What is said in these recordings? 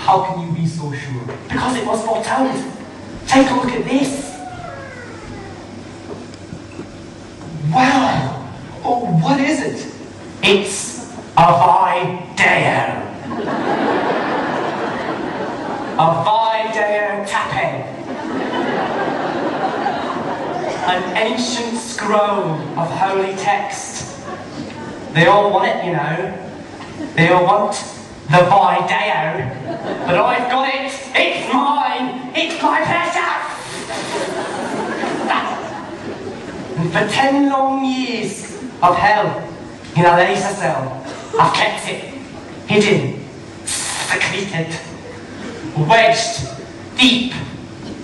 How can you be so sure? Because it was foretold. Take a look at this. Wow! Oh, what is it? It's a Video. A Video tape. An ancient scroll of holy text. They all want it, you know. They all want the Video. But I've got it. It's mine. It's my pleasure. And for 10 long years of hell in a laser cell, I've kept it hidden, secreted, wedged deep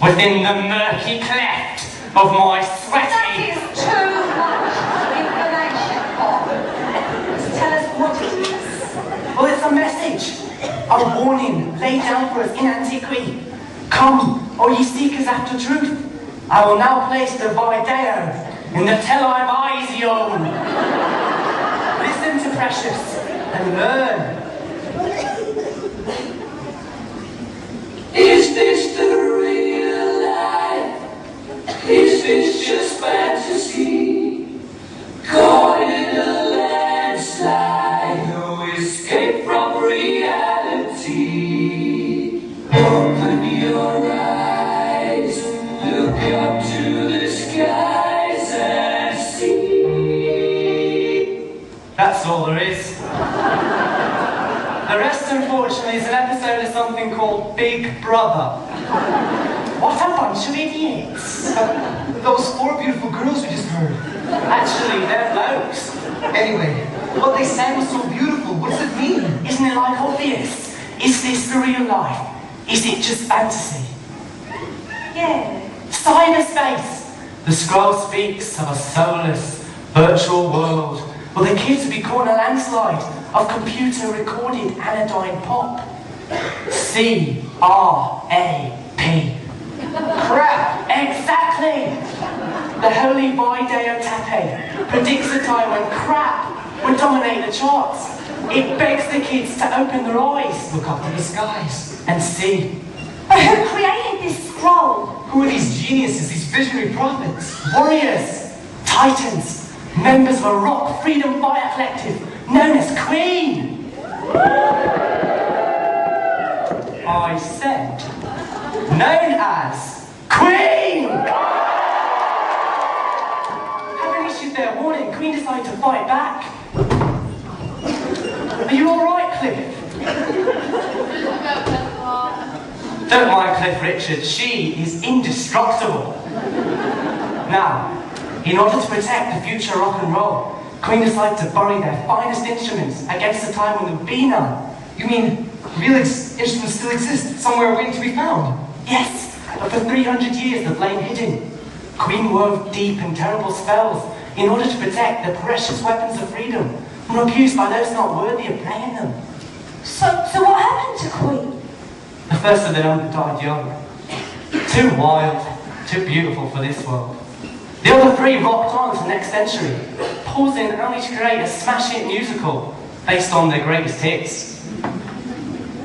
within the murky cleft of my sweaty... That is too much information, Bob. Tell us what it is. Well, it's a message, a warning laid down for us in antiquity. Come, all ye seekers after truth. I will now place the Video in the tell-eye eyes ye own. Listen to Precious and learn. Is this the real life? Is this just fantasy? Caught in a landslide, no escape from reality. Open your eyes, look up to the skies and see. That's all there is. The rest, unfortunately, is an episode of something called Big Brother. What a bunch of idiots. Those 4 beautiful girls we just heard. Actually, they're blokes. Anyway, what they sang was so beautiful. What does it mean? Isn't it like obvious? Is this the real life? Is it just fantasy? Yeah. Sign of space. The scroll speaks of a soulless, virtual world where the kids will be caught in a landslide of computer-recorded anodyne pop. C-R-A-P. Crap! Exactly! The holy Video tape predicts a time when crap would dominate the charts. It begs the kids to open their eyes, Look up to the skies. and see. But who created this scroll? Who are these geniuses, these visionary prophets? Warriors, titans, members of a rock freedom fire collective known as Queen. I said, known as Queen. Having issued their warning, Queen decided to fight back. Are you all right, Cliff? Don't mind Cliff Richard, she is indestructible. Now, in order to protect the future rock and roll, Queen decided to bury their finest instruments against the time when there would be none. You mean real instruments still exist, somewhere waiting to be found? Yes, but for 300 years they've lain hidden. Queen wove deep and terrible spells in order to protect the precious weapons of freedom from abuse by those not worthy of playing them. So what happened to Queen? The first of them died young. Too wild, too beautiful for this world. The other 3 rocked on to the next century, pausing only to create a smash hit musical based on their greatest hits.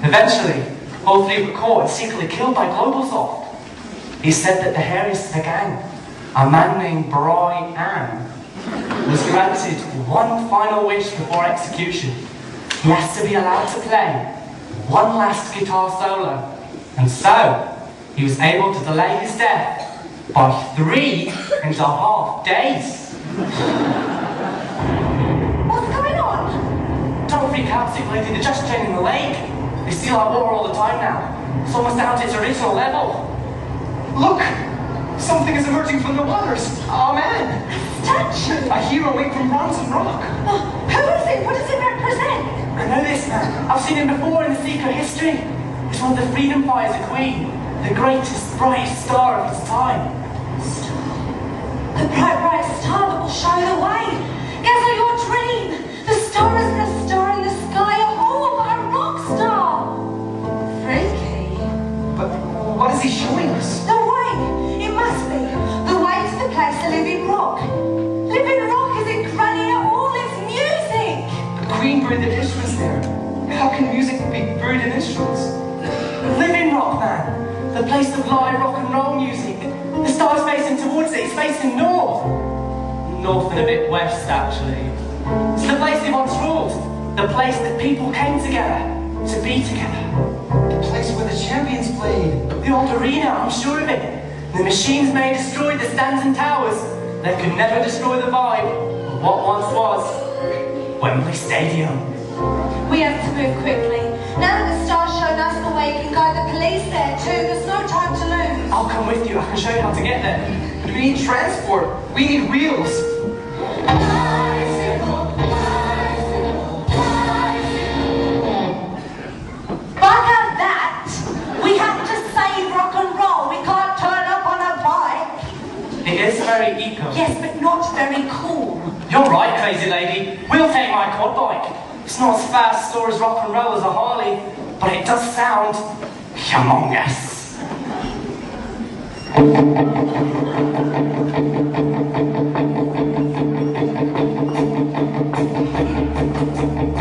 Eventually, all 3 were caught and secretly killed by Globalsoft. He said that the hairiest of the gang, a man named Brian, was granted one final wish before execution. He has to be allowed to play one last guitar solo, and so he was able to delay his death by 3.5 days. What's going on? Don't freak out, Sigley, they're just chaining the lake. They steal our water all the time now. It's almost down to its original level. Look! Something is emerging from the waters. Oh man! Statue. A hero made from bronze and rock. Oh, who is it? What does it represent? I know this man. I've seen him before in the secret history. It's one of the freedom fighters of Queen, the greatest, brightest star of its time. The bright, bright star that will show the way. Gather your dream. The star isn't a star in the sky at all, but a rock star. Freaky. But what is he showing us? The way. It must be. The way to the place of living rock. Living rock is in granny at all its music. The Queen buried the instruments there. How can music be buried in instruments? man. The place of live rock and roll music. The star's facing towards it, it's facing north. North and a bit west, actually. It's the place he once ruled. The place that people came together to be together. The place where the champions played. The old arena, I'm sure of it. The machines may destroy the stands and towers. They could never destroy the vibe of what once was Wembley Stadium. We have to move quickly. Now that the star's shown us the way, we can guide the police there too. There's no time to lose. I'll come with you, I can show you how to get there. But we need transport. We need wheels. Bugger that! We have to save rock and roll. We can't turn up on a bike. It is very eco. Yes, but not very cool. You're right, crazy lady. We'll take my quad bike. It's not as fast or as rock and roll as a Harley, but it does sound humongous.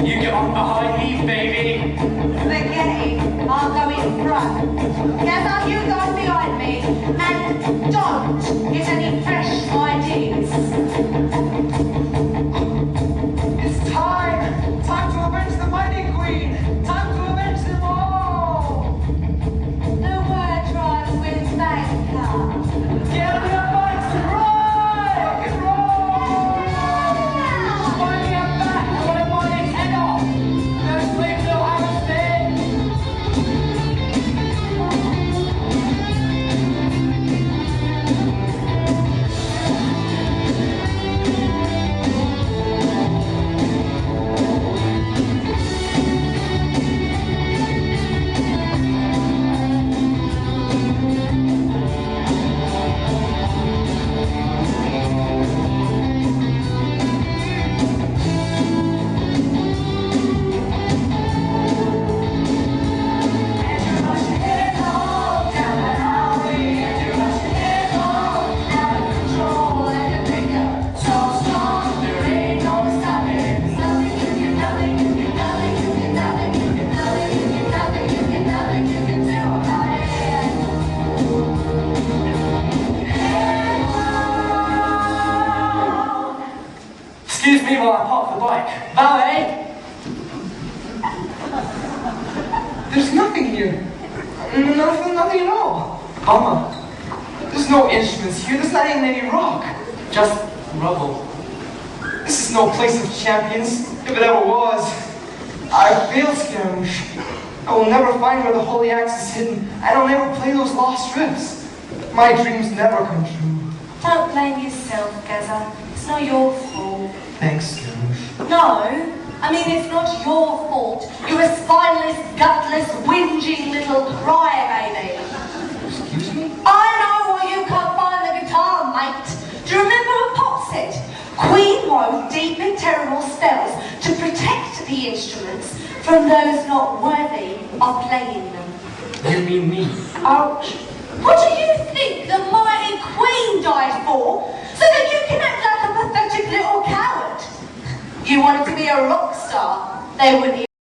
You get on behind me, baby. Spaghetti, I'll go in front. Gather, you go behind me, and don't get any fresh ideas. It's time! Time to avenge the mighty queen! Time to avenge them all! The word drives with banker. Get on your bikes and ride! Rock and roll! Finally I'm back! I want to bite his head off! No sleep till Hammersmith! Excuse me while I park the bike. Valet! There's nothing here. Nothing at all. Mama, there's no instruments here. There's not even any rock. Just rubble. This is no place of champions, if it ever was. I failed, Scaramouche. I will never find where the holy axe is hidden, and I'll never play those lost strips. My dreams never come true. Don't blame yourself, Gaza. It's not your fault. Thanks, Scaramouche. No, I mean it's not your fault. You're a spineless, gutless, whinging little crybaby. Excuse me? I know why you can't find the guitar, mate. Do you remember what Pop said? Queen wrote deep and terrible spells to protect the instruments from those not worthy of playing them. You mean me? Ouch. What do you think the mighty Queen died for? So that you can act like a pathetic little coward. You wanted to be a rock star. They wouldn't